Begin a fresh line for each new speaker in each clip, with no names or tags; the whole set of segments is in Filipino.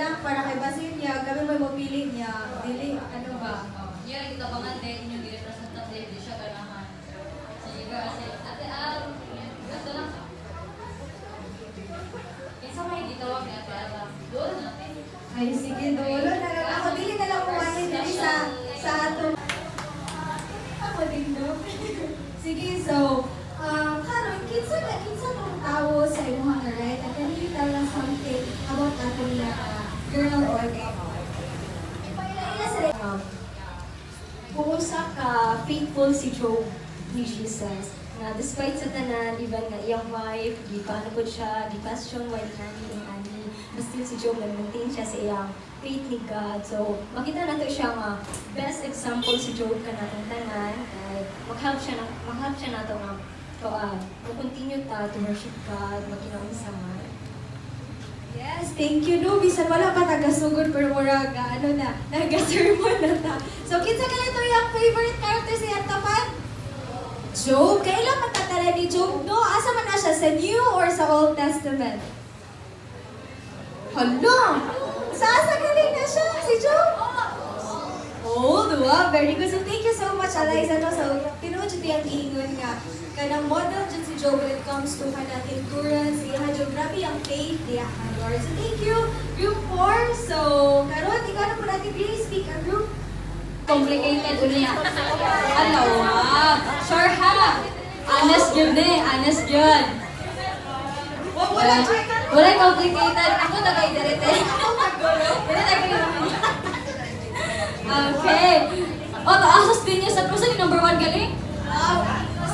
na para kay basin niya, kami may mapili niya. Dili, ano ba?
Yan ang kitabangan din inyong representative, di siya ganahan. Sige ka kasi, ate gato lang. Kinsa may gitawag ni ate Alam? Doon natin.
Ay, sige, dolo na lang ako. Dili na lang kumain dili sa ato. Ako din, no? Sige, so, karon kinsa tong tawo sa imong right? At can you tell us something about ato niya girl or guy? Ipaila sa
Kung usa ka faithful si Job ni Jesus na despite sa tanan even nga iyang wife gipaano pud siya gi-question why nani ani still si Job nag-maintain siya sa iyang faith ni God. So makita nato siya nga best example si Job kanatong tanan kay mag-help siya nato nga continue ta to worship God magkinaunsa man.
Yes, thank you, no. Bisan wala pa tagasugod pero mura ano na, nag-sermon na ta. So, kinsa ka ito yung favorite character sa iyang tapat? Job. Kailan matatala ni Job, no? Asa man na siya, sa New or sa Old Testament? Hala! Sa asa galing na siya, si Job? Old, wow. Very good. So, thank you so much, Eliza. No? So, tinuod yung iingon nga. Kanang model dyan si Job when it comes to kanang endurance, iya geography, ang faith, iya Lord. So thank you, group 4. So, karon ikaw na po natin please speak a group.
Complicated ulit. Ano, sure ha. Honest yun honest yun. Wala complicated. Ako nagay-direte. Okay. O, taasas din niya sa puso ni number 1 galing.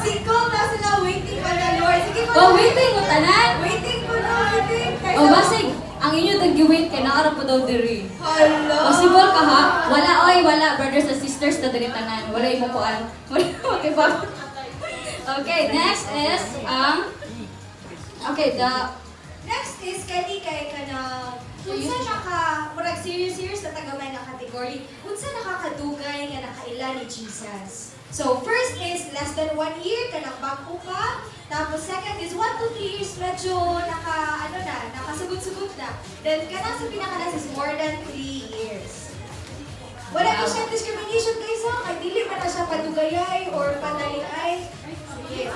Single na sila, waiting pa na Lord. Sige pa.
Waiting mo tanan.
Waiting po na, waiting.
Basig, ang inyo tag-wait kay naarap po daw diri.
Hello.
Possible ka ha? Wala, brothers and sisters na diri tanan. Wala yung mukuan. Okay ba? Okay, next is, okay,
Next is kani kay kanang unsa murag serious na tagamay na category. Unsa nakakadugay nga nakaila ni Jesus? So first is less than 1 year kanang bago pa. Tapos second is 1 to 3 years medyo nakasugod-sugod na. Then kanang sa pinakalas is more than 3 years. Wala na siya discrimination guys ha. Kay dili man na siya padugayay or panaliay. Sige.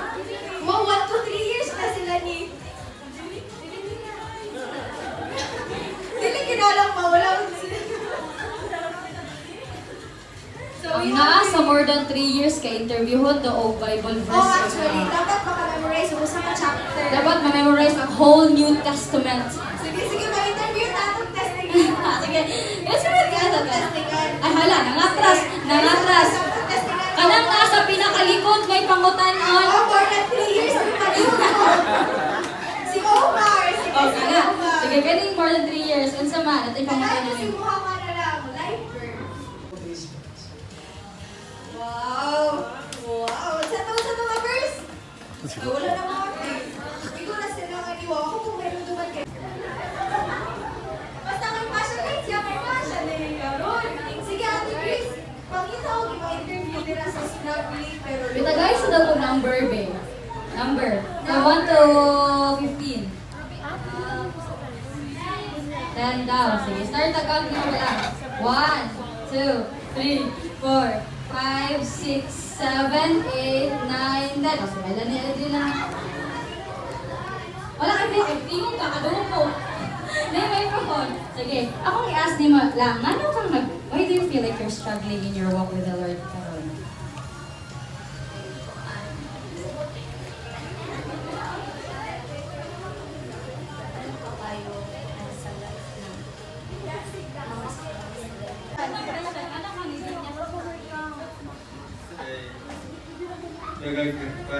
Wow, 1 to 3 years na sila ni dili kinalang mawala sila. So,
ang naa sa more than 3 years ka interviewon to o Bible verse.
actually, dapat maka-memorize mo sa chapter.
Dapat ma-memorize ang whole New Testament.
Sige, ma-interview tatong testing.
Sige, let's read ka.
Testingan.
Ay hala, nangatras. Kanang nasa pinakalikod may pangutanon.
Oh, more than 3 years. Si Omar.
Okay na. Sige, galing more than 3 years. Unsa man, at
Kailangan
ipangutanon
si
mo.
Muhammad na lang. Life bird. Wow. Sa to mga verse? Wala na mga verse. Ikaw na sila ang aniwa. Ako kung mayroon duman kayo. Basta kay Pasha guys, siya kay Pasha. Karon. Sige, Ate Chris. Pangita ko i-interview nila sa Snugly. Pero
Bita guys, sa daw number be. Number. From 1 to 15. 10 daw. Sige, start the count mo lang. 1, 2, 3, 4, 5, 6, 7, 8, 9, 10. O, sige, ilan lang. Wala ka din. Tingong ka, kadungo ko. May microphone. Sige, akong i-ask ni mo lang, why do you feel like you're struggling in your walk with the Lord karon?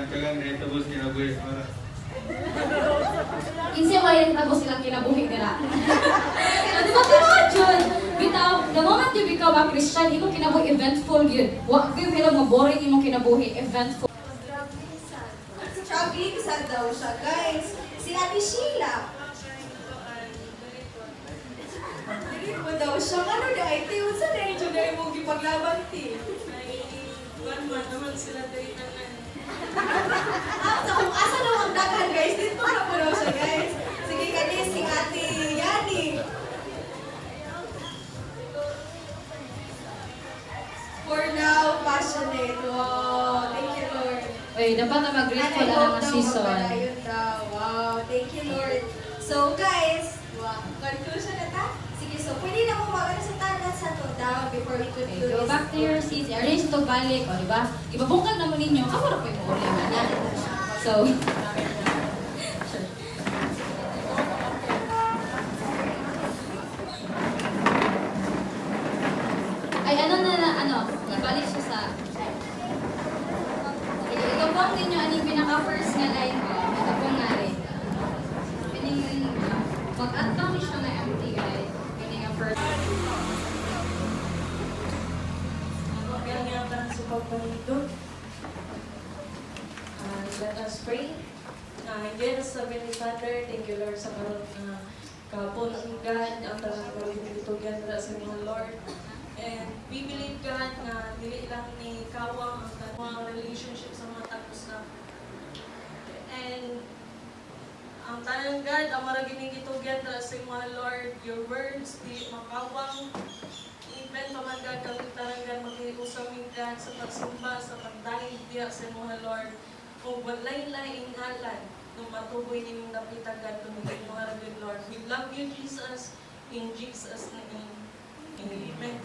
Kagang na itabos kinabuhi para.
Insiya ko yung tapos silang kinabuhi nila. Di ba tinuod yun? Bitaw, the moment you become a Christian, imong kinabuhi eventful yun. Wa kayo feel mo boring imong kinabuhi eventful.
struggling sad daw siya, guys. Si Ate Sheila. Dili mo daw siya. Ano na ay tiyo sa na yung na yung gipaglaban ti.
Naman sila dito na.
Sa kung asa daw ang daghan, guys. Dito na po daw siya, guys. Sige, kani si Ate Yani.
season.
magpadayon daw. Wow, thank you Lord. So guys, wow, conclusion na ta? Sige, so pwede na mo magano sa tanan sa to down before we
Okay,
conclude
go
this.
back to your seats. Arrange ito balik, o diba? Ibabungkag naman ninyo. Ako na po yung uli na. So, ay ibalik siya sa ito po ang ninyo aning pinaka-first nga line ko. Ito po nga rin. Pining mag-add kami siya na empty guys. Pining ang first.
Magandang sa pagpalito. Let us pray. Again, sa Heavenly Father, thank you Lord sa karon na kapon ang God, ang talang pagpalitugan sa mga Lord. And we believe God na dili lang ni kawang ang tanong relationship sa mga tapos na. And ang tanang God, ang maragining gitugan sa mga Lord, your words, di makawang even pamagad kang tarangan maghiusawin ka sa pagsumba, sa pagdahil diya sa mga Lord. Kung walay-laing ngalan, nung matuboy ninyong napitagan, tumigil mga rabin Lord. We love you, Jesus, in Jesus' name. Amen.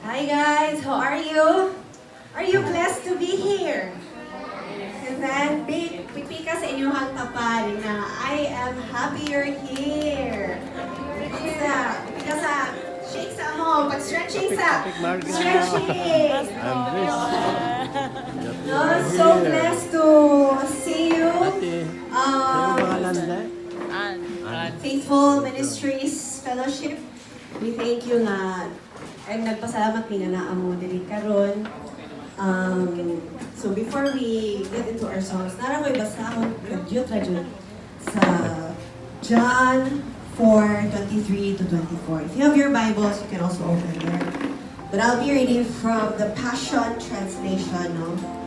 Hi guys, how are you? Are you blessed to be here? Amen. Pipi ka sa inyong tapan na I am happy you're here. Because shake sa mo, pag-stretching sa. Stretching. No, so blessed to see you. Faithful Ministries Fellowship. We thank you nga and nagpasalamat mi nga naa mo diri karon. So before we get into our songs, nara ko'y basahon kadyot sa John 4:23 to 24. If you have your Bibles, you can also open there. But I'll be reading from the Passion Translation, no?